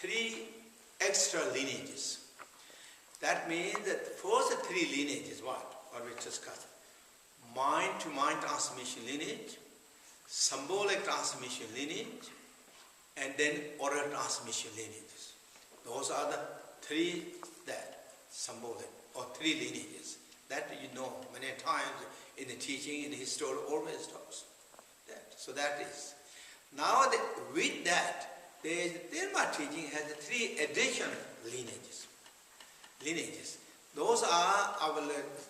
3 extra lineages. That means that first 3 lineages, what we discussed? Mind-to-mind transmission lineage, symbolic transmission lineage, and then oral transmission lineages. Those are the 3 that symbolic or 3 lineages that you know many times in the teaching, in the history, always talks. So that is. Now with that, the Terma teaching has 3 additional lineages. Those are, I will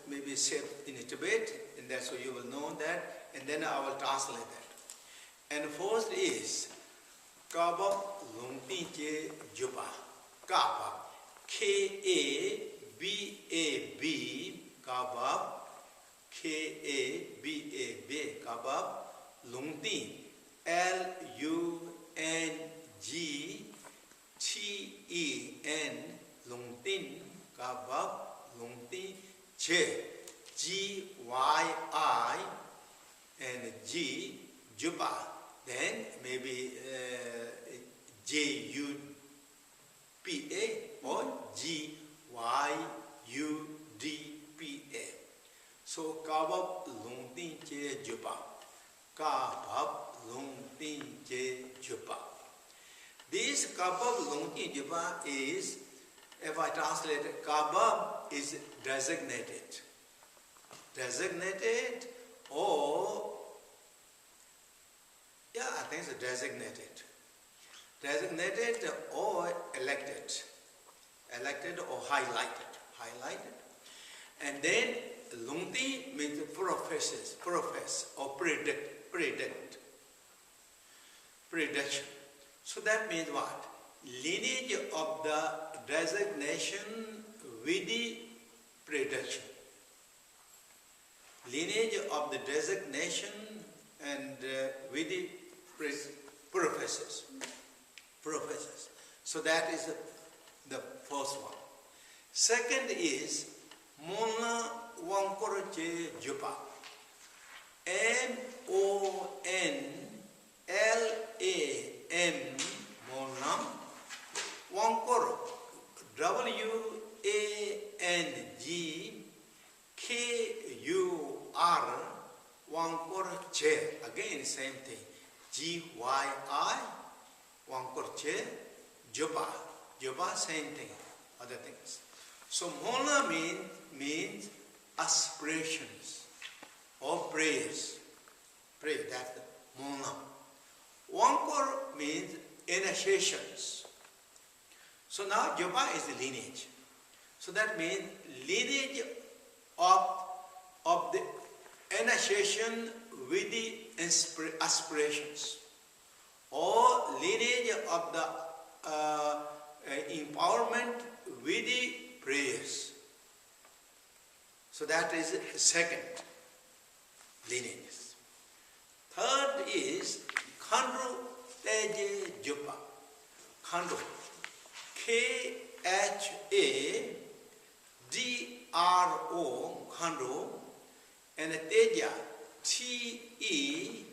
maybe say in Tibet, and that's so you will know that, and then I will translate that. And first is Kaba Lungtinche Juba. Kaba. K-A-B-A-B. Kabab. K-A-B-A-B. Kabab. Lungtin. L-U-N-G-T-E-N. Lungtin. Kabab. Lungtin. Che. G-Y-I. And G. Juba. Then maybe J-U-P-A or G-Y-U-D-P-A. So Kabab Lungtin Je Juba. Kabab Lungtin Je Juba. This Kabab Lungtin Juba is, if I translate it, Kabab is designated. Designated or I think it's designated. Designated or elected. Elected or highlighted. And then Lungti means profess or prediction. So that means what? Lineage of the designation with the prediction. Lineage of the designation and with the professors. So that is the first one. Second is Mona Wankoroche Jupa. M-O-N-L-A-M Monam Wankoro. W-A-N-G-K-U-R Wankoroche. Again, same thing. G-Y-I Wankoroche Jupa. Jupa, same thing. Other things. So Mola means aspirations or prayers. Pray, that's the Mola. Wankor means initiations. So now Japa is the lineage. So that means lineage of the initiation with the aspirations, or lineage of the empowerment with the prayers. So that is the second lineage. Third is Khandro Teje Jupa. Khandro. K-H-A-D-R-O. Khandro. And Teja. T-E-G,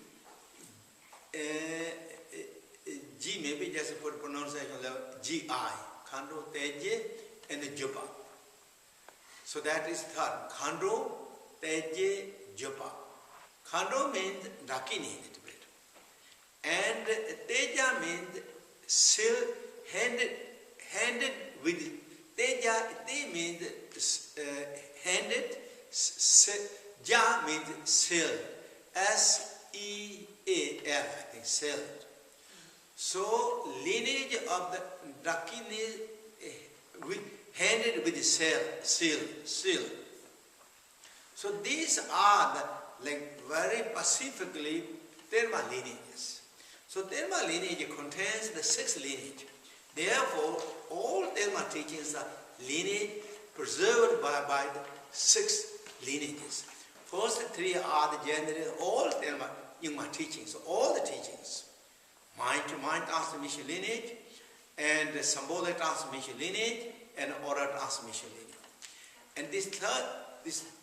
maybe just for pronunciation level, G-I. Khandro Teje and Jupa. So that is third. Khandro Teje Jupa. Khandro means Dakini a little bit. And Teja means seal, handed with Teja. Te means handed. Ja means sealed. S-E-A-L, I think, sealed. So lineage of the Dakini handed with the seal. So these are the very specifically Terma lineages. So Terma lineage contains the 6 lineage. Therefore, all Terma teachings are lineage preserved by the 6 lineages. First 3 are the general, all Terma Nyingma teachings, all the teachings. Mind-to-mind transmission lineage, and the symbolic transmission lineage, and oral transmission lineage. And this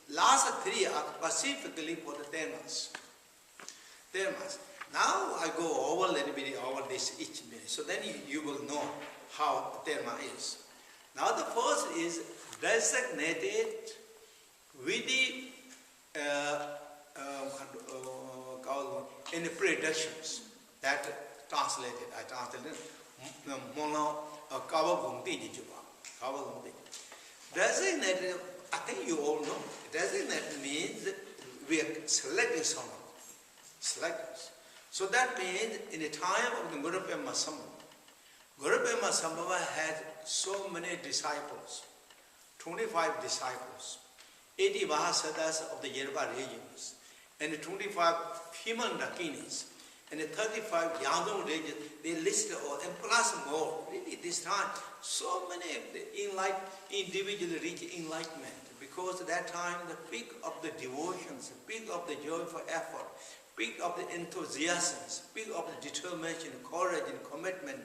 last 3 are specifically for the Termas. Now I go over a little bit over this each minute, so then you will know how Terma is. Now the first is designated with the in the predictions that I translated designated, I think you all know. Designated means we are selecting someone. Selectors. So that means in the time of the Guru Pema Sambhava had so many disciples, 25 disciples, 80 Mahasadas of the Yerba regions, and 25 female Dakinis, and 35 Yadung regions. They listed all, and plus more. Really, this time, so many individually reach enlightenment, because at that time the peak of the devotions, peak of the joyful effort, peak of the enthusiasm, peak of the determination, courage and commitment,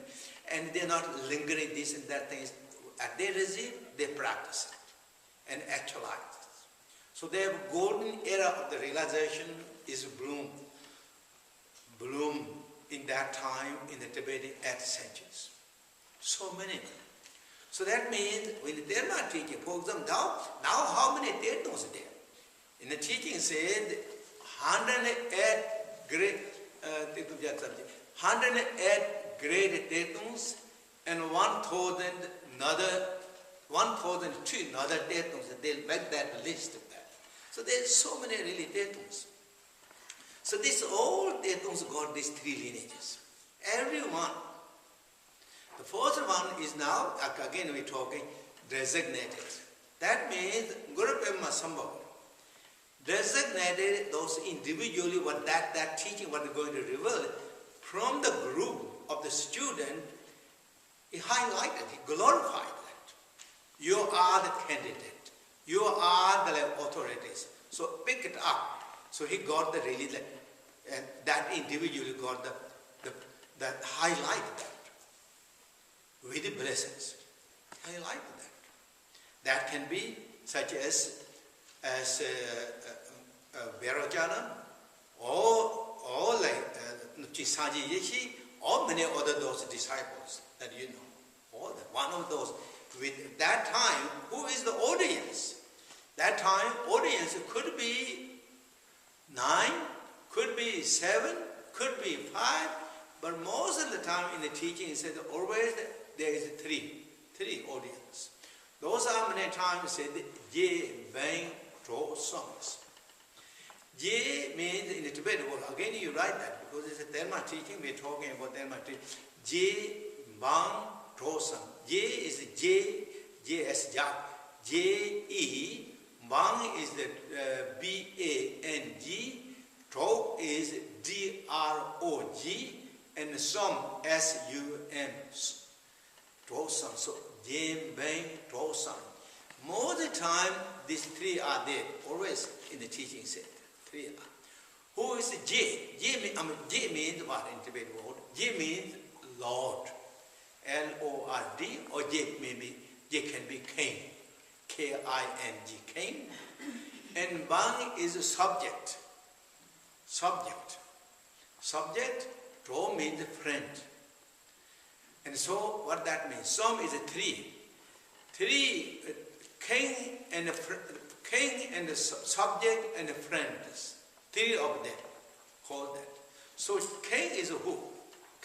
and they're not lingering this and that things. At their regime, they practice it and actualize it. So their golden era of the realization is bloom in that time in the Tibetan 8th centuries. So many. So that means when they're not teaching, for example, now how many Tetons are there? In the teaching said 108 great 108 great Tetons and 1,002 another Tetons. They'll make that list of that. So there's so many really Tetons. So this all Tetons got these 3 lineages. Everyone. The first one is now, again we're talking, designated. That means Guru Pema Sambhava designated those individually what that teaching, what they're going to reveal, from the group of the student. He highlighted, he glorified that. You are the candidate. You are the authorities. So pick it up. So he got the really, and that individually got the highlight that. With the blessings. Highlight that. That can be such as Verojana, or like Chisaji Yeshi, or many other those disciples that you know. All that. One of those. With that time, who is the audience? That time, audience could be 9, could be 7, could be 5, but most of the time in the teaching, it says always there is 3 audience. Those are many times said Je, Bang, Tro, songs. Je means in the Tibetan word, again you write that because it's a Terma teaching, we're talking about Terma teaching. Je, Bang, Tro, song. Je is J as Jak. J, E, Bang is the B-A-N-G, Tro is D-R-O-G, and Som, S-U-M, Tro-Sam. So, Jem, Bang, Tro-Sam. Most of the time, these 3 are there, always in the teaching set. 3 are. Who is J? J means what in Tibetan word? J means Lord. L-O-R-D, or J can be King. K-I-N-G, King. And Bang is a subject. Subject. Tro means friend. And so, what that means? Som is a 3. 3, king and the subject and the friends. 3 of them. Hold that. So, king is who?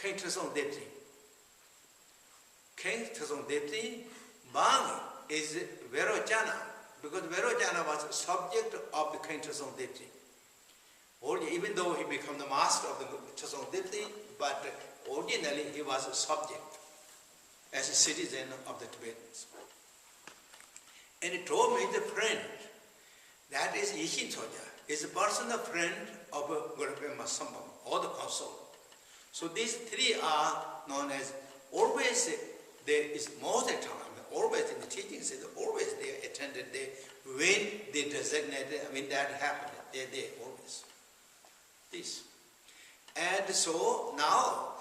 King Tsewang Depti. King Tsewang Depti. Bang is Verojana, because Verojana was the subject of the King Tsewang Depti. Even though he became the master of the Tsewang Depti, but originally he was a subject as a citizen of the Tibetans. And it told me the friend, that is Yishin Tsoja, is a personal friend of Guru Pema Sambhava, or the console. So these 3 are known as, always there is most of the time, always in the teachings, always they attended there when they designated, when that happened, they're there always. This. And so now,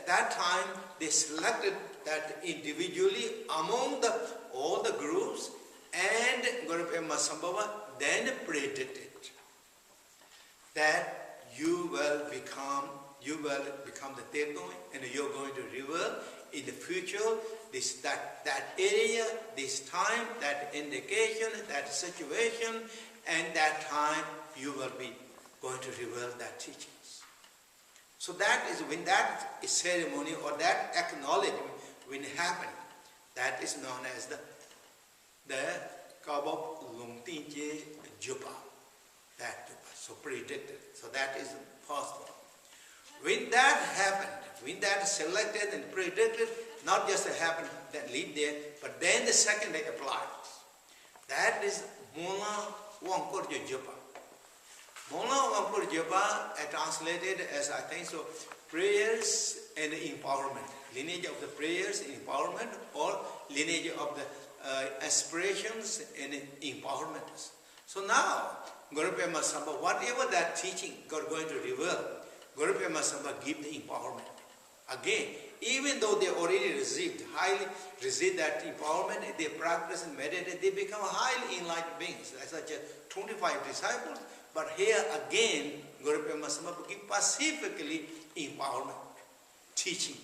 that time they selected that individually among all the groups, and Guru Pema Sambhava then predicted that you will become the Tetong, and you're going to reveal in the future, that area, this time, that indication, that situation, and that time you will be going to reveal that teachings. So that is when that ceremony or that acknowledgement when happen, that is known as the Kabab Lungtinje Juba. That Juba. So predicted. So that is possible. When that happened, when that selected and predicted, not just happened, that leave there, but then the second day applies. That is Mola Wangkur Juba. Mola Wangkur Juba translated as I think so, prayers and empowerment. Lineage of the prayers and empowerment, or lineage of the aspirations and empowerment. So now, Guru Pema Samba, whatever that teaching God going to reveal, Guru Pema Samba give the empowerment. Again, even though they already highly received that empowerment, they practice and meditate, they become highly enlightened beings, such as 25 disciples. But here again, Guru Pema Samba give specifically empowerment, teaching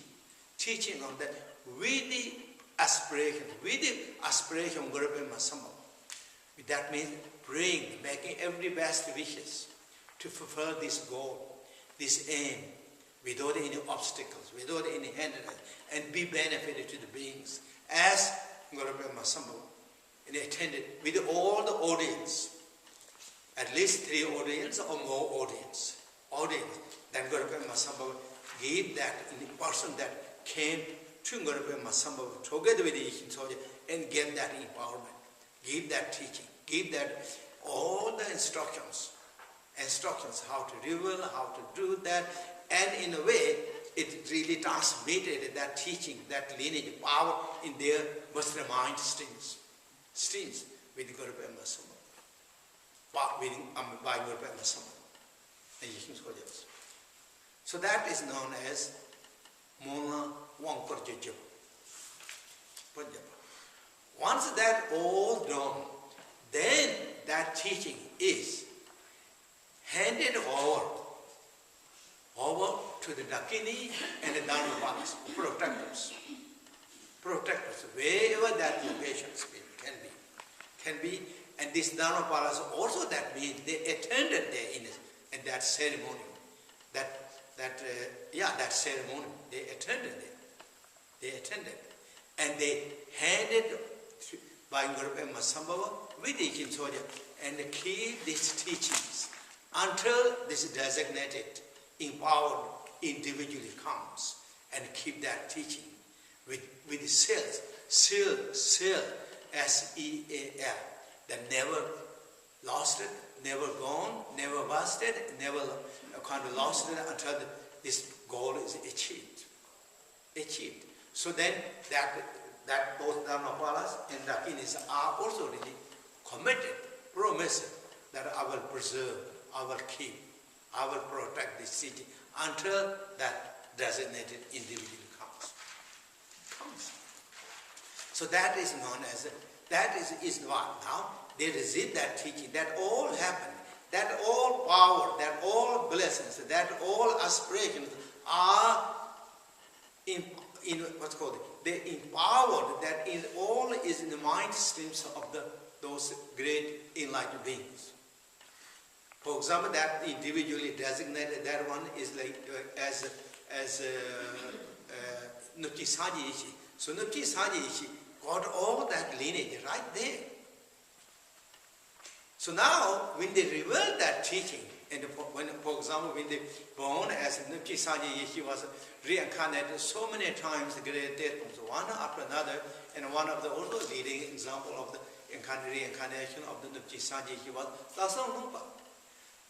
on that with the aspiration of Guru Pema Samba. That means praying, making every best wishes to fulfill this goal, this aim, without any obstacles, without any hindrance, and be benefited to the beings. As Guru Pema Samba attended with all the audience, at least 3 audience or more audience, then Guru Pema Samba gave that in the person that came to Guru Pema Samba together with the Yishin soldier and gave that empowerment, gave that teaching, gave that all the instructions how to reveal, how to do that, and in a way it really transmitted that teaching, that lineage power in their mastermind streams with Guru Pema Samba, by Guru Pema Samba and Yishin soldiers. So that is known as Mola Wangkur Juba. Once that all done, then that teaching is handed over to the Dakini and the Dharmapalas, protectors, wherever that location can be, and these Dharmapalas also that means they attended there in that ceremony, that ceremony, they attended there. And they handed by Guru Pema Samba with the Yishin soldier and keep these teachings until this designated, empowered individual comes and keep that teaching with the seal, S-E-A-L, that never lost it, never gone, never busted, never kind of lost it until this goal is achieved. So then that both Dharmapalas and Dakinis are also really committed, promise that I will preserve, I will keep, I will protect this city until that designated individual comes. So that is known as, that is what now, they receive that teaching, that all happened, that all power, that all blessings, that all aspirations are in what's called, they empowered, that is all is in the mind streams of those great enlightened beings. For example, that individually designated, that one is like as Nupchi Saji Ishi. So Nupchi Saji Ishi got all that lineage right there. So now, when they reveal that teaching, and for example, when they born as Nupchi Saji Ishi was reincarnated so many times, there comes one after another, and one of the also leading example of the reincarnation of the Nupchi Saji Ishi was Tsewang Lungpa.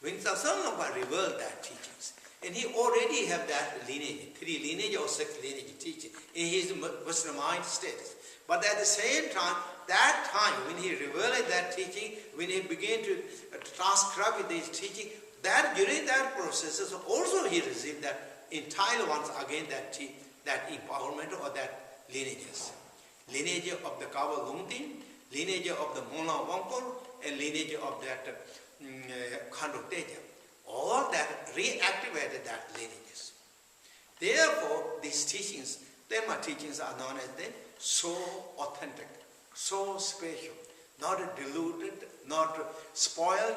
When Tsewang Lungpa revealed that teachings, and he already have that lineage, 3 lineage or 6 lineage teaching in his mastermind status. But at the same time, that time when he revealed that teaching, when he began to transcribe this teaching, that during that process also he received that entire once again that empowerment or that lineages. Lineage of the Kawa Lungting, lineage of the Mola Wangkur, and lineage of that Khanduk Teja. All that reactivated that lineages. Therefore, these teachings Terma teachings are known as the so authentic, so special, not diluted, not spoiled,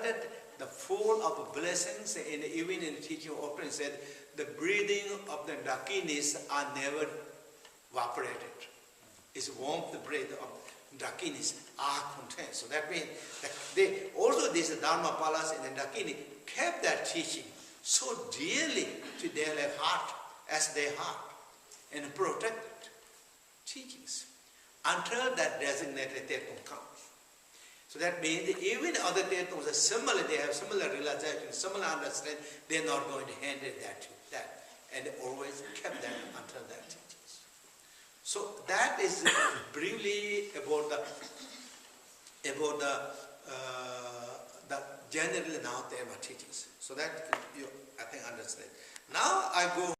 the full of blessings. And even in the teaching often said, the breathing of the Dakinis are never evaporated. It's warmth, the breath of Dakinis are contained. So that means that they also these Dharma Palas and the Dakini kept that teaching so dearly to their heart as their heart and protected teachings until that designated Tetum comes. So that means even other Tetums are similar, they have similar realization, similar understanding, they're not going to hand it that to that. And they always kept that until that teachings. So that is briefly about the generally now Terma teachings. So that you I think understand. Now I go